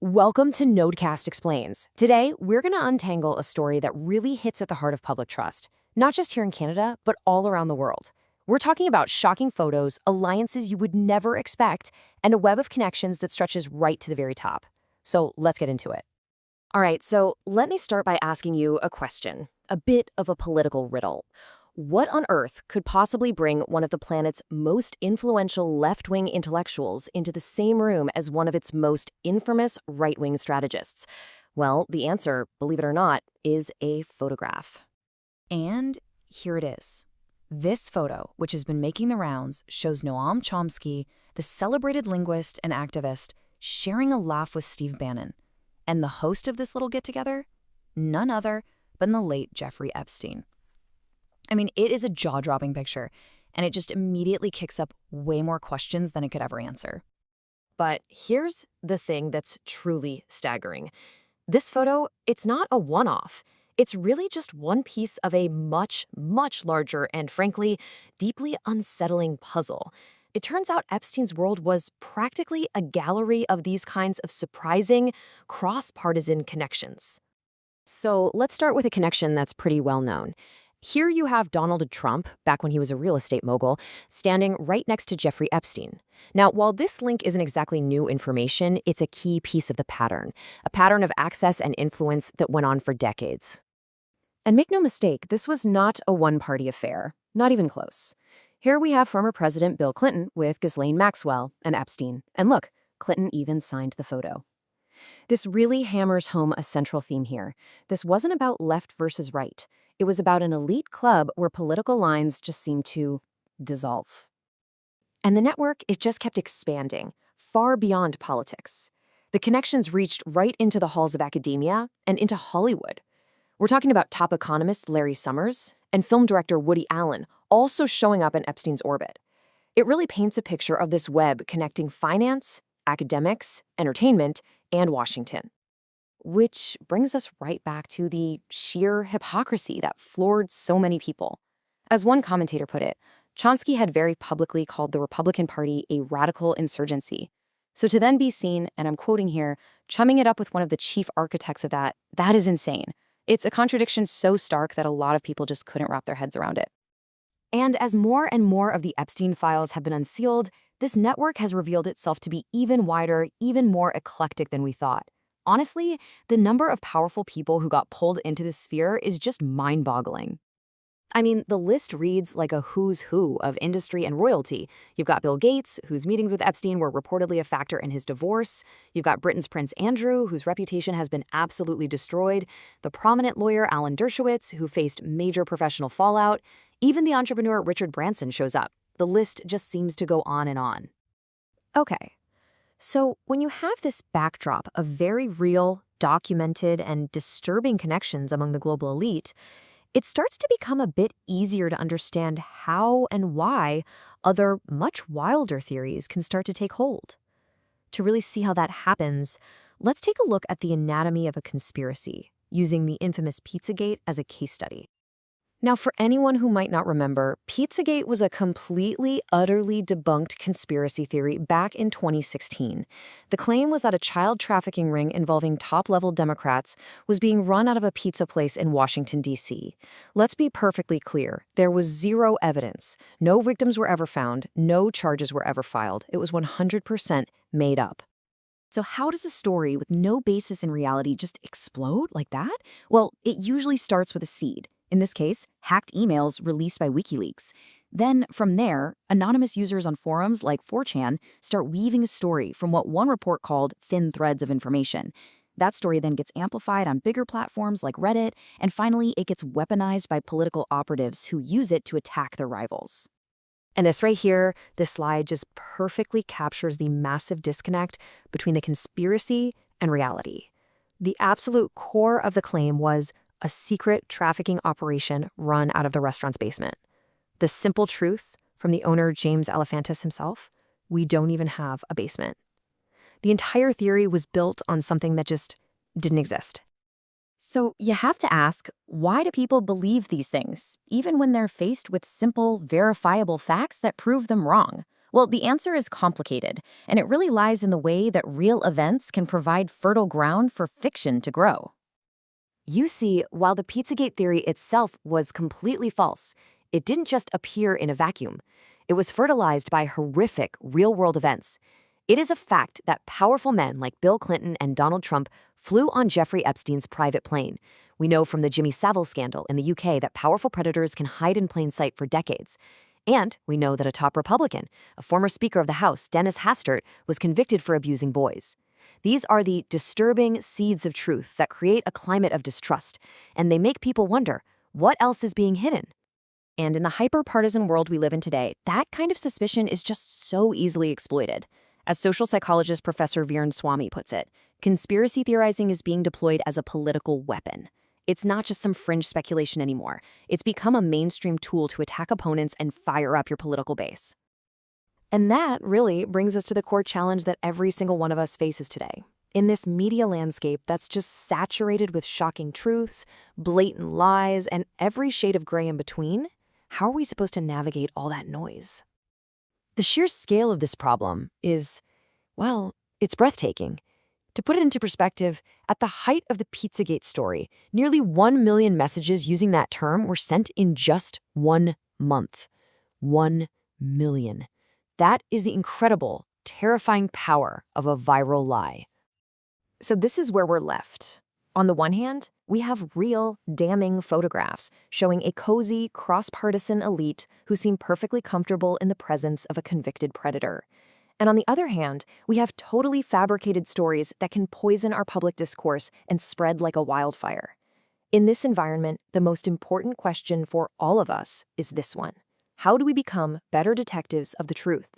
Welcome to NodeCast Explains. Today, we're going to untangle a story that really hits at the heart of public trust, not just here in Canada, but all around the world. We're talking about shocking photos, alliances you would never expect, and a web of connections that stretches right to the very top. So let's get into it. All right, so let me start by asking you a question, a bit of a political riddle. What on earth could possibly bring one of the planet's most influential left-wing intellectuals into the same room as one of its most infamous right-wing strategists? Well, the answer, believe it or not, is a photograph. And here it is. This photo, which has been making the rounds, shows Noam Chomsky, the celebrated linguist and activist, sharing a laugh with Steve Bannon. And the host of this little get-together? None other than the late Jeffrey Epstein. I mean, it is a jaw-dropping picture, and it just immediately kicks up way more questions than it could ever answer. But here's the thing that's truly staggering. This photo, it's not a one-off. It's really just one piece of a much, much larger and, frankly, deeply unsettling puzzle. It turns out Epstein's world was practically a gallery of these kinds of surprising, cross-partisan connections. So let's start with a connection that's pretty well known. Here you have Donald Trump, back when he was a real estate mogul, standing right next to Jeffrey Epstein. Now, while this link isn't exactly new information, it's a key piece of the pattern, a pattern of access and influence that went on for decades. And make no mistake, this was not a one-party affair, not even close. Here we have former President Bill Clinton with Ghislaine Maxwell and Epstein. And look, Clinton even signed the photo. This really hammers home a central theme here. This wasn't about left versus right. It was about an elite club where political lines just seemed to dissolve. And the network, it just kept expanding, far beyond politics. The connections reached right into the halls of academia and into Hollywood. We're talking about top economist Larry Summers and film director Woody Allen also showing up in Epstein's orbit. It really paints a picture of this web connecting finance, academics, entertainment, and Washington. Which brings us right back to the sheer hypocrisy that floored so many people. As one commentator put it, Chomsky had very publicly called the Republican Party a radical insurgency. So to then be seen, and I'm quoting here, chumming it up with one of the chief architects of that is insane. It's a contradiction so stark that a lot of people just couldn't wrap their heads around it. And as more and more of the Epstein files have been unsealed, this network has revealed itself to be even wider, even more eclectic than we thought. Honestly, the number of powerful people who got pulled into this sphere is just mind-boggling. I mean, the list reads like a who's who of industry and royalty. You've got Bill Gates, whose meetings with Epstein were reportedly a factor in his divorce. You've got Britain's Prince Andrew, whose reputation has been absolutely destroyed. The prominent lawyer Alan Dershowitz, who faced major professional fallout. Even the entrepreneur Richard Branson shows up. The list just seems to go on and on. Okay. So when you have this backdrop of very real, documented, and disturbing connections among the global elite, it starts to become a bit easier to understand how and why other, much wilder theories can start to take hold. To really see how that happens, let's take a look at the anatomy of a conspiracy, using the infamous Pizzagate as a case study. Now, for anyone who might not remember, Pizzagate was a completely, utterly debunked conspiracy theory back in 2016. The claim was that a child trafficking ring involving top-level Democrats was being run out of a pizza place in Washington, D.C. Let's be perfectly clear. There was zero evidence. No victims were ever found. No charges were ever filed. It was 100% made up. So how does a story with no basis in reality just explode like that? Well, it usually starts with a seed. In this case, hacked emails released by WikiLeaks. Then, from there, anonymous users on forums like 4chan start weaving a story from what one report called thin threads of information. That story then gets amplified on bigger platforms like Reddit, and finally, it gets weaponized by political operatives who use it to attack their rivals. And this right here, this slide just perfectly captures the massive disconnect between the conspiracy and reality. The absolute core of the claim was a secret trafficking operation run out of the restaurant's basement. The simple truth from the owner, James Alefantis himself, we don't even have a basement. The entire theory was built on something that just didn't exist. So you have to ask, why do people believe these things, even when they're faced with simple, verifiable facts that prove them wrong? Well, the answer is complicated, and it really lies in the way that real events can provide fertile ground for fiction to grow. You see, while the Pizzagate theory itself was completely false, it didn't just appear in a vacuum. It was fertilized by horrific real-world events. It is a fact that powerful men like Bill Clinton and Donald Trump flew on Jeffrey Epstein's private plane. We know from the Jimmy Savile scandal in the UK that powerful predators can hide in plain sight for decades. And we know that a top Republican, a former Speaker of the House, Dennis Hastert, was convicted for abusing boys. These are the disturbing seeds of truth that create a climate of distrust, and they make people wonder, what else is being hidden? And in the hyper-partisan world we live in today, that kind of suspicion is just so easily exploited. As social psychologist Professor Viren Swamy puts it, conspiracy theorizing is being deployed as a political weapon. It's not just some fringe speculation anymore. It's become a mainstream tool to attack opponents and fire up your political base. And that really brings us to the core challenge that every single one of us faces today. In this media landscape that's just saturated with shocking truths, blatant lies, and every shade of gray in between, how are we supposed to navigate all that noise? The sheer scale of this problem is, well, it's breathtaking. To put it into perspective, at the height of the Pizzagate story, nearly 1 million messages using that term were sent in just 1 month. 1 million. That is the incredible, terrifying power of a viral lie. So this is where we're left. On the one hand, we have real, damning photographs showing a cozy, cross-partisan elite who seem perfectly comfortable in the presence of a convicted predator. And on the other hand, we have totally fabricated stories that can poison our public discourse and spread like a wildfire. In this environment, the most important question for all of us is this one. How do we become better detectives of the truth?